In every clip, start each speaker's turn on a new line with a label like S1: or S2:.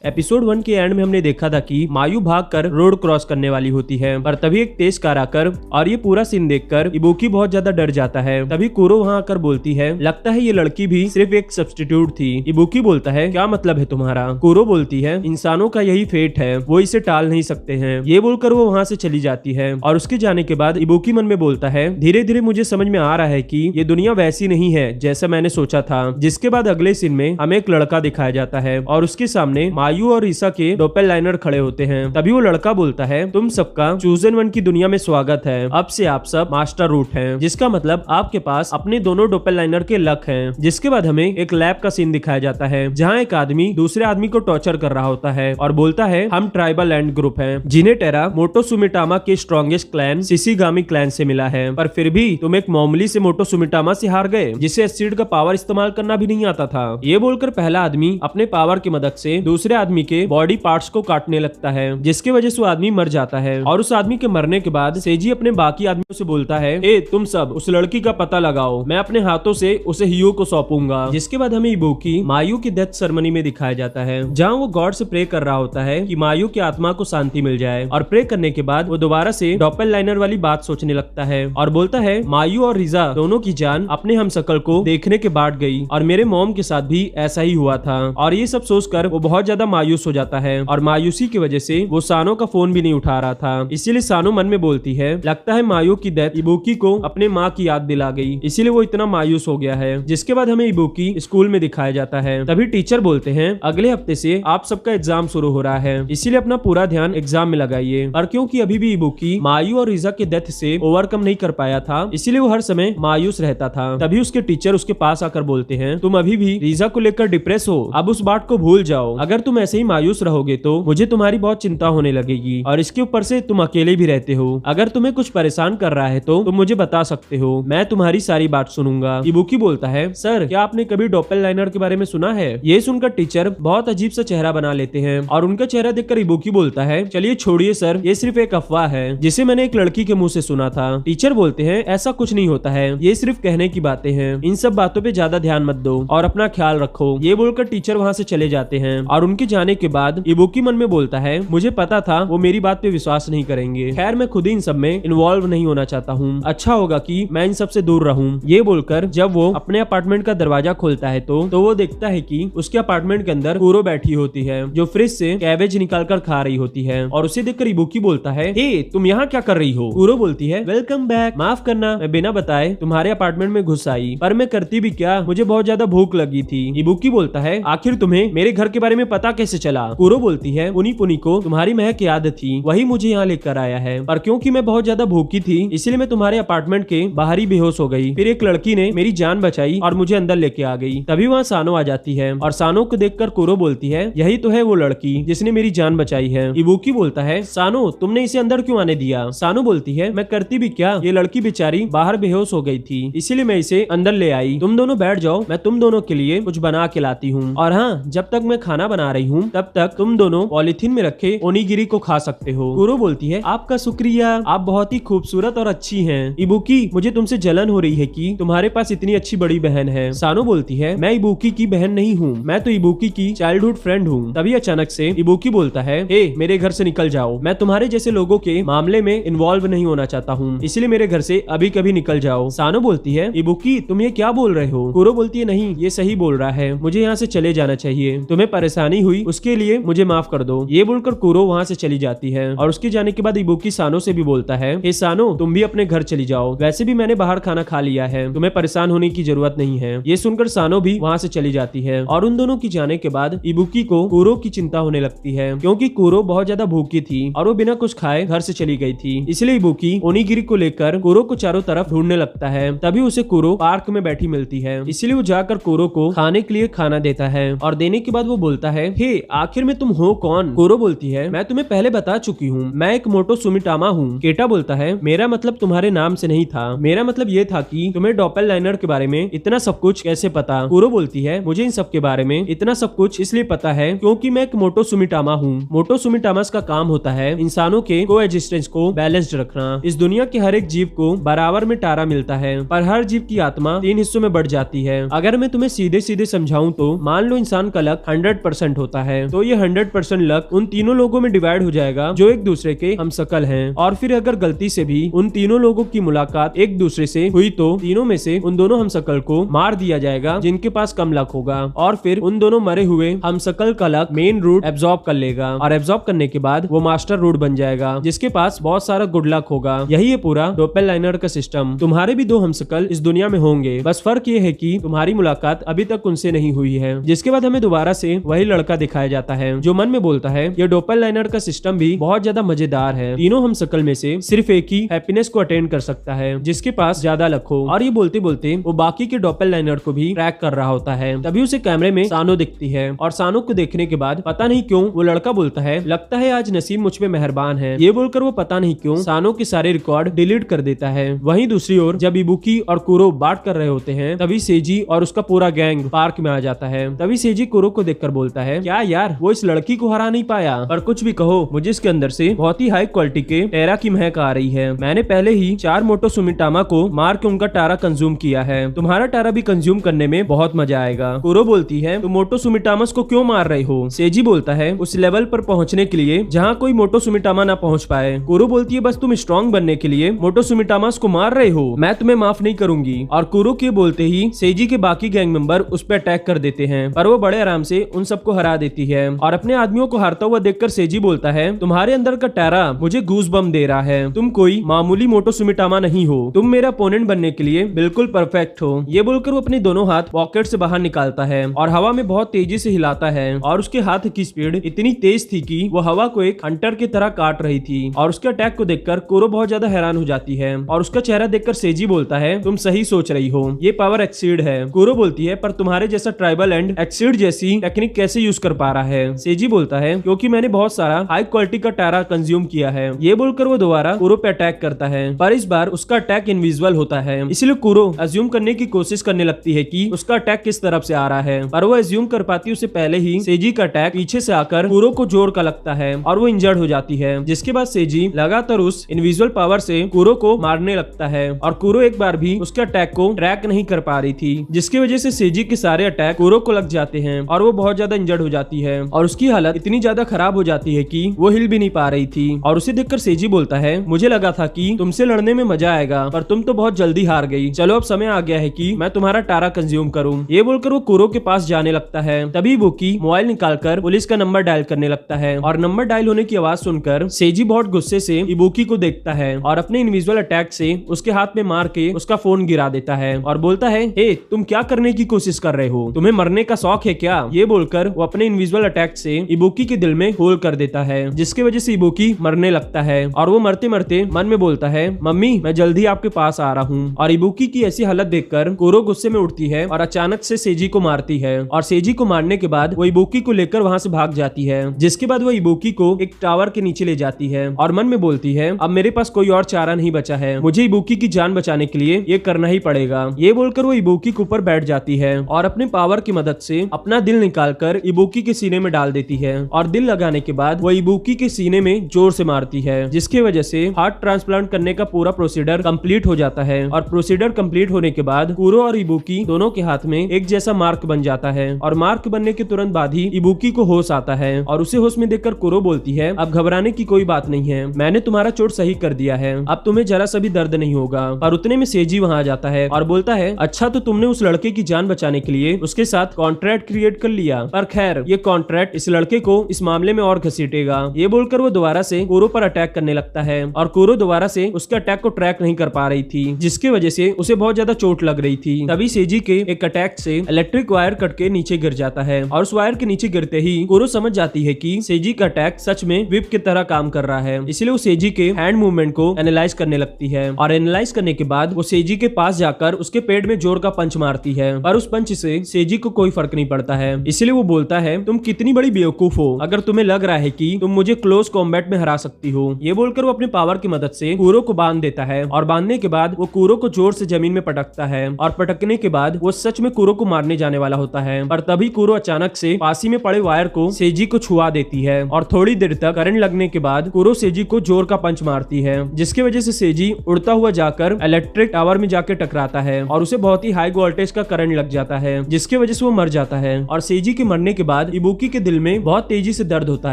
S1: Episode 1 के and में हमने देखा था कि मायू भागकर रोड क्रॉस करने वाली होती है, पर तभी एक तेज कार आकर और ये पूरा सीन देखकर इबुकी बहुत ज्यादा डर जाता है। तभी कुरो वहाँ आकर बोलती है, लगता है ये लड़की भी सिर्फ एक सब्स्टिट्यूट थी। इबुकी बोलता है, क्या मतलब है तुम्हारा? कुरो बोलती है, इंसानों का यही फेट है, वो इसे टाल नहीं सकते हैं। ये बोलकर वो वहाँ से चली जाती है और उसके जाने के बाद इबुकी मन में बोलता है, धीरे धीरे मुझे समझ में आ रहा है कि ये दुनिया वैसी नहीं है जैसा मैंने सोचा था। जिसके बाद अगले सीन में हमें एक लड़का दिखाया जाता है और उसके सामने मायू और ईसा के डोपेललाइनर खड़े होते हैं। तभी वो लड़का बोलता है, तुम सबका चूजन वन की दुनिया में स्वागत है। अब से आप सब मास्टर रूट हैं, जिसका मतलब आपके पास अपने दोनों डोपेललाइनर के लक हैं। जिसके बाद हमें एक लैब का सीन दिखाया जाता है, जहाँ एक आदमी दूसरे आदमी को टॉर्चर कर रहा होता है और बोलता है, हम ट्राइबल लैंड ग्रुप हैं, जिन्हें टेरा मोटोसुमिटामा के स्ट्रॉन्गेस्ट क्लैन शिशिगामी क्लैन से मिला है, पर फिर भी तुम एक मामूली से मोटोसुमिटामा से हार गए, जिसे एसिड का पावर इस्तेमाल करना भी नहीं आता था। ये बोलकर पहला आदमी अपने पावर की मदद से दूसरे आदमी के बॉडी पार्ट्स को काटने लगता है, जिसकी वजह से वो आदमी मर जाता है। और उस आदमी के मरने के बाद सेजी अपने बाकी आदमियों से बोलता है, ए तुम सब उस लड़की का पता लगाओ, मैं अपने हाथों से उसे हियो को सौंपूंगा। जिसके बाद हमें इबुकी मायू की डेथ सेरेमनी में दिखाया जाता है, जहाँ वो गॉड से प्रे कर रहा होता है कि मायू की आत्मा को शांति मिल जाए। और प्रे करने के बाद वो दोबारा से डोपेललाइनर वाली बात सोचने लगता है और बोलता है, मायू और रिजा दोनों की जान अपने हमशक्ल को देखने के बाद गई और मेरे मॉम के साथ भी ऐसा ही हुआ था। और ये सब सोचकर वो बहुत ज्यादा मायूस हो जाता है और मायूसी की वजह से वो सानो का फोन भी नहीं उठा रहा था। इसीलिए सानो मन में बोलती है, लगता है मायू की डेथ इबुकी को अपने माँ की याद दिला गई, इसीलिए वो इतना मायूस हो गया है। जिसके बाद हमें इबुकी स्कूल में दिखाया जाता है। तभी टीचर बोलते हैं, अगले हफ्ते से आप सबका एग्जाम शुरू हो रहा है, इसीलिए अपना पूरा ध्यान एग्जाम में लगाइए। और क्योंकि अभी भी इबुकी मायू और रिजा के डेथ से ओवरकम नहीं कर पाया था, इसीलिए वो हर समय मायूस रहता था। तभी उसके टीचर उसके पास आकर बोलते हैं, तुम अभी भी रिजा को लेकर डिप्रेस हो, अब उस बात को भूल जाओ। अगर तुम ऐसे ही मायूस रहोगे तो मुझे तुम्हारी बहुत चिंता होने लगेगी और इसके ऊपर से तुम अकेले भी रहते हो। अगर तुम्हें कुछ परेशान कर रहा है तो तुम मुझे बता सकते हो, मैं तुम्हारी सारी बात सुनूंगा। इबुकी बोलता है, सर क्या आपने कभी डोपेललाइनर के बारे में सुना है? ये सुनकर टीचर बहुत अजीब सा चेहरा बना लेते हैं और उनका चेहरा देखकर इबुकी बोलता है, चलिए छोड़िए सर, ये सिर्फ एक अफवाह है जिसे मैंने एक लड़की के मुंह से सुना था। टीचर बोलते हैं, ऐसा कुछ नहीं होता है, ये सिर्फ कहने की बातें हैं, इन सब बातों पे ज्यादा ध्यान मत दो और अपना ख्याल रखो। ये बोलकर टीचर वहाँ से चले जाते हैं और उनके जाने के बाद इबुकी मन में बोलता है, मुझे पता था वो मेरी बात पे विश्वास नहीं करेंगे, खैर मैं खुद ही इन सब में इन्वॉल्व नहीं होना चाहता हूँ, अच्छा होगा कि मैं इन सब से दूर रहूँ। ये बोलकर जब वो अपने अपार्टमेंट का दरवाजा खोलता है तो वो देखता है कि उसके अपार्टमेंट के अंदर कुरो बैठी होती है, जो फ्रिज से कैबेज निकाल कर खा रही होती है। और उसे देखकर इबुकी बोलता है, हे तुम यहाँ क्या कर रही हो? कुरो बोलती है, वेलकम बैक, माफ करना मैं बिना बताए तुम्हारे अपार्टमेंट में घुस आई, पर मैं करती भी क्या, मुझे बहुत ज्यादा भूख लगी थी। इबुकी बोलता है, आखिर तुम्हें मेरे घर के बारे में पता कैसे चला? कुरो बोलती है, उनी पुनी को तुम्हारी महक याद थी, वही मुझे यहाँ लेकर आया है, पर क्योंकि मैं बहुत ज्यादा भूखी थी इसलिए मैं तुम्हारे अपार्टमेंट के बाहर ही बेहोश हो गई, फिर एक लड़की ने मेरी जान बचाई और मुझे अंदर लेके आ गई। तभी वहाँ सानो आ जाती है और सानो को देखकर कुरो बोलती है, यही तो है वो लड़की जिसने मेरी जान बचाई है। इबुकी बोलता है, सानो तुमने इसे अंदर क्यों आने दिया? सानो बोलती है, मैं करती भी क्या, ये लड़की बेचारी बाहर बेहोश हो गई थी, इसीलिए मैं इसे अंदर ले आई। तुम दोनों बैठ जाओ, मैं तुम दोनों के लिए कुछ बना के लाती हूँ, और हाँ जब तक मैं खाना बना रही हूँ तब तक तुम दोनों पॉलिथीन में रखे ओनिगिरी को खा सकते हो। कुरो बोलती है, आपका शुक्रिया, आप बहुत ही खूबसूरत और अच्छी हैं। इबुकी मुझे तुमसे जलन हो रही है कि तुम्हारे पास इतनी अच्छी बड़ी बहन है। सानो बोलती है, मैं इबुकी की बहन नहीं हूँ, मैं तो इबुकी की चाइल्डहुड फ्रेंड हूँ। तभी अचानक से इबुकी बोलता है, हे मेरे घर से निकल जाओ, मैं तुम्हारे जैसे लोगों के मामले में इन्वॉल्व नहीं होना चाहता हूँ, इसलिए मेरे घर से अभी कभी निकल जाओ। सानो बोलती है, इबुकी तुम ये क्या बोल रहे हो? कुरो बोलती है, नहीं ये सही बोल रहा है, मुझे यहाँ से चले जाना चाहिए, तुम्हें परेशानी हुई उसके लिए मुझे माफ कर दो। ये बोलकर कुरो वहाँ से चली जाती है और उसके जाने के बाद इबुकी सानो से भी बोलता है, हे सानो तुम भी अपने घर चली जाओ, वैसे भी मैंने बाहर खाना खा लिया है, तुम्हें परेशान होने की जरूरत नहीं है। ये सुनकर सानो भी वहाँ से चली जाती है और उन दोनों की जाने के बाद इबुकी को कुरो की चिंता होने लगती है, क्योंकि कुरो बहुत ज्यादा भूखी थी और वो बिना कुछ खाए घर से चली गई थी। इसलिए इबुकी ओनिगिरी को लेकर कुरो को चारों तरफ ढूंढने लगता है। तभी उसे कुरो पार्क में बैठी मिलती है, इसलिए वो जाकर कुरो को खाने के लिए खाना देता है और देने के बाद वो बोलता है, हे आखिर में तुम हो कौन? कुरो बोलती है, मैं तुम्हें पहले बता चुकी हूँ, मैं एक मोटोसुमिटामा हूँ। केटा बोलता है, मेरा मतलब तुम्हारे नाम से नहीं था, मेरा मतलब ये था कि तुम्हें डोपेललाइनर के बारे में इतना सब कुछ कैसे पता? कुरो बोलती है, मुझे इन सब के बारे में इतना सब कुछ इसलिए पता है क्योंकि मैं एक मोटोसुमिटामा हूँ। मोटोसुमिटामास का काम होता है इंसानों के कोएग्जिस्टेंस को बैलेंस्ड रखना। इस दुनिया के हर एक जीव को बराबर में टारा मिलता है, पर हर जीव की आत्मा 3 हिस्सों में बढ़ जाती है। अगर मैं तुम्हें सीधे सीधे समझाऊं तो मान लो इंसान का लक 100% होता होता है तो ये 100% लक उन तीनों लोगों में डिवाइड हो जाएगा जो एक दूसरे के हमशक्ल हैं। और फिर अगर गलती से भी उन तीनों लोगों की मुलाकात एक दूसरे से हुई तो तीनों में से उन दोनों हमशक्ल को मार दिया जाएगा जिनके पास कम लक होगा, और फिर उन दोनों मरे हुए हमशक्ल का लक मेन रूट एब्जॉर्ब कर लेगा, और एब्जॉर्ब करने के बाद वो मास्टर रूट बन जाएगा जिसके पास बहुत सारा गुड लक होगा। यही है पूरा डोपेललाइनर का सिस्टम। तुम्हारे भी दो हमशक्ल इस दुनिया में होंगे, बस फर्क ये है कि तुम्हारी मुलाकात अभी तक उनसे नहीं हुई है। जिसके बाद हमें दोबारा से वही लड़का दिखाया जाता है जो मन में बोलता है ये डोपेललाइनर का सिस्टम भी बहुत ज्यादा मजेदार है। तीनों हमशक्ल में से सिर्फ एक ही हैप्पीनेस को अटेंड कर सकता है जिसके पास ज्यादा लक हो। और ये बोलते बोलते वो बाकी के डोपेललाइनर को भी ट्रैक कर रहा होता है। तभी उसे कैमरे में सानो दिखती है, और सानो को देखने के बाद पता नहीं क्यों वो लड़का बोलता है लगता है आज नसीब मुझ पे मेहरबान है। ये बोलकर वो पता नहीं क्यों सानो के सारे रिकॉर्ड डिलीट कर देता है। वहीं दूसरी ओर जब इबुकी और कुरो बात कर रहे होते हैं तभी सेजी और उसका पूरा गैंग पार्क में आ जाता है। तभी सेजी कुरो को देखकर बोलता है क्या यार वो इस लड़की को हरा नहीं पाया, पर कुछ भी कहो मुझे इसके अंदर से बहुत ही हाई क्वालिटी के टेरा की महक आ रही है। मैंने पहले ही 4 मोटो सुमिटामा को मार के उनका टारा कंज्यूम किया है, तुम्हारा टारा भी कंज्यूम करने में बहुत मजा आएगा। कुरो बोलती है तुम मोटो सुमिटामस को क्यों मार रहे हो? सेजी बोलता है उस लेवल पर पहुंचने के लिए जहां कोई मोटो सुमिटामा ना पहुंच पाए। कुरो बोलती है बस तुम स्ट्रॉन्ग बनने के लिए मोटो सुमिटामस को मार रहे हो, मैं तुम्हें माफ नहीं करूंगी। और कुरो के बोलते ही सेजी के बाकी गैंग मेंबर उस पर अटैक कर देते हैं, पर वो बड़े आराम से उन सबको हरा देती है। और अपने आदमियों को हारता हुआ देखकर सेजी बोलता है तुम्हारे अंदर का टारा मुझे गूज बम दे रहा है, तुम कोई मामूली मोटो सुमिटामा नहीं हो, तुम मेरा अपोनेंट बनने के लिए बिल्कुल परफेक्ट हो। ये बोलकर वो अपने दोनों हाथ पॉकेट से बाहर निकालता है और हवा में बहुत तेजी से हिलाता है, और उसके हाथ की स्पीड इतनी तेज थी कि वो हवा को एक हंटर की तरह काट रही थी। और उसके अटैक को देखकर कुरो बहुत ज्यादा हैरान हो जाती है, और उसका चेहरा देखकर सेजी बोलता है तुम सही सोच रही हो, ये पावर एक्सीड है। कुरो बोलती है पर तुम्हारे जैसा ट्राइबल एंड एक्सीड जैसी टेक्निक कैसे यूज कर पा रहा है? सेजी बोलता है क्योंकि मैंने बहुत सारा हाई क्वालिटी का टारा कंज्यूम किया है। ये बोलकर वो दोबारा कुरो पे अटैक करता है, पर इस बार उसका अटैक इनविजिबल होता है, इसलिए कुरो अज्यूम करने की कोशिश करने लगती है कि उसका अटैक किस तरफ से आ रहा है, पर वो अज्यूम कर पाती उससे पहले ही सेजी का अटैक पीछे से आकर कुरो को जोर का लगता है और वो इंजर्ड हो जाती है। जिसके बाद सेजी लगातार उस इनविजिबल पावर से कुरो को मारने लगता है, और कुरो एक बार भी उसके अटैक को ट्रैक नहीं कर पा रही थी, जिसकी वजह से सेजी के सारे अटैक कुरो को लग जाते हैं और वो बहुत ज्यादा इंजर्ड हो जाती है, और उसकी हालत इतनी ज्यादा खराब हो जाती है कि वो हिल भी नहीं पा रही थी। और उसे देखकर सेजी बोलता है मुझे लगा था कि तुमसे लड़ने में मजा आएगा, पर तुम तो बहुत जल्दी हार गई, चलो अब समय आ गया है कि मैं तुम्हारा टारा कंज्यूम करूं। ये बोलकर वो कुरो के पास जाने लगता है। तभी बुकी मोबाइल निकालकर पुलिस का नंबर डायल करने लगता है, और नंबर डायल होने की आवाज सुनकर सेजी बहुत गुस्से से इबुकी को देखता है और अपने इनविजिबल अटैक से उसके हाथ में मार के उसका फोन गिरा देता है और बोलता है हे तुम क्या करने की कोशिश कर रहे हो, तुम्हें मरने का शौक है क्या? ये बोलकर वो अपने इनविजिबल अटैक से इबुकी के दिल में होल कर देता है, जिसकी वजह से इबुकी मरने लगता है, और वो मरते मरते मन में बोलता है मम्मी मैं जल्दी आपके पास आ रहा हूँ। और इबुकी की ऐसी हालत देखकर कुरो गुस्से में उठती है और अचानक से सेजी को मारती है, और सेजी को मारने के बाद वो इबुकी को लेकर वहाँ से भाग जाती है। जिसके बाद वो इबुकी को एक टावर के नीचे ले जाती है और मन में बोलती है अब मेरे पास कोई और चारा नहीं बचा है, मुझे इबुकी की जान बचाने के लिए ये करना ही पड़ेगा। ये बोलकर वो इबुकी के ऊपर बैठ जाती है और अपने पावर की मदद से अपना दिल निकालकर इबुकी के सीने में डाल देती है, और दिल लगाने के बाद वो इबुकी के सीने में जोर से मारती है, जिसकी वजह से हार्ट ट्रांसप्लांट करने का पूरा प्रोसीजर कंप्लीट हो जाता है। और प्रोसीजर कंप्लीट होने के बाद कुरो और इबुकी दोनों के हाथ में एक जैसा मार्क बन जाता है, और मार्क बनने के तुरंत बाद ही इबुकी को होश आता है, और उसे होश में देखकर कुरो बोलती है अब घबराने की कोई बात नहीं है, मैंने तुम्हारा चोट सही कर दिया है, अब तुम्हें जरा सा भी दर्द नहीं होगा। और उतने में सेजी वहाँ आ जाता है और बोलता है अच्छा तो तुमने उस लड़के की जान बचाने के लिए उसके साथ कॉन्ट्रैक्ट क्रिएट कर लिया, पर खैर ये कॉन्ट्रैक्ट इस लड़के को इस मामले में और घसीटेगा। ये बोलकर वो दोबारा से कुरो पर अटैक करने लगता है, और कुरो दोबारा से उसके अटैक को ट्रैक नहीं कर पा रही थी, जिसकी वजह से उसे बहुत ज्यादा चोट लग रही थी। तभी सेजी के एक अटैक से इलेक्ट्रिक वायर कट के नीचे गिर जाता है, और उस वायर के नीचे गिरते ही कुरो समझ जाती है कि सेजी का अटैक सच में विप की तरह काम कर रहा है, इसलिए वो सेजी के हैंड मूवमेंट को एनालाइज करने लगती है, और एनालाइज करने के बाद वो सेजी के पास जाकर उसके पेट में जोर का पंच मारती है, पर उस पंच से सेजी को कोई फर्क नहीं पड़ता है। इसलिए वो बोलता है तुम कितनी बड़ी बेवकूफ हो अगर तुम्हें लग रहा है कि तुम मुझे क्लोज कॉम्बैट में हरा सकती हो। ये बोलकर वो अपने पावर की मदद से कुरो को बांध देता है, और बांधने के बाद वो कुरो को जोर से जमीन में पटकता है, और पटकने के बाद वो सच में कुरो को मारने जाने वाला होता है, पर तभी कुरो अचानक से पासी में पड़े वायर को सेजी को छुआ देती है, और थोड़ी देर तक करंट लगने के बाद कुरो सेजी को जोर का पंच मारती है, जिसकी वजह से सेजी उड़ता हुआ जाकर इलेक्ट्रिक टावर में जाकर टकराता है, और उसे बहुत ही हाई वोल्टेज का करंट लग जाता है, जिसकी वजह से वो मर जाता है। और सेजी के मरने के बाद बाद इबुकी के दिल में बहुत तेजी से दर्द होता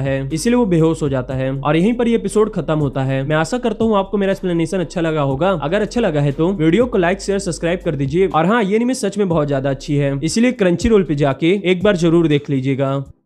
S1: है, इसलिए वो बेहोश हो जाता है और यहीं पर ये एपिसोड खत्म होता है। मैं आशा करता हूँ आपको मेरा एक्सप्लेनेशन अच्छा लगा होगा। अगर अच्छा लगा है तो वीडियो को लाइक शेयर सब्सक्राइब कर दीजिए। और हाँ, ये एनीमे सच में बहुत ज्यादा अच्छी है, इसलिए क्रंची रोल पे जाके एक बार जरूर देख लीजिएगा।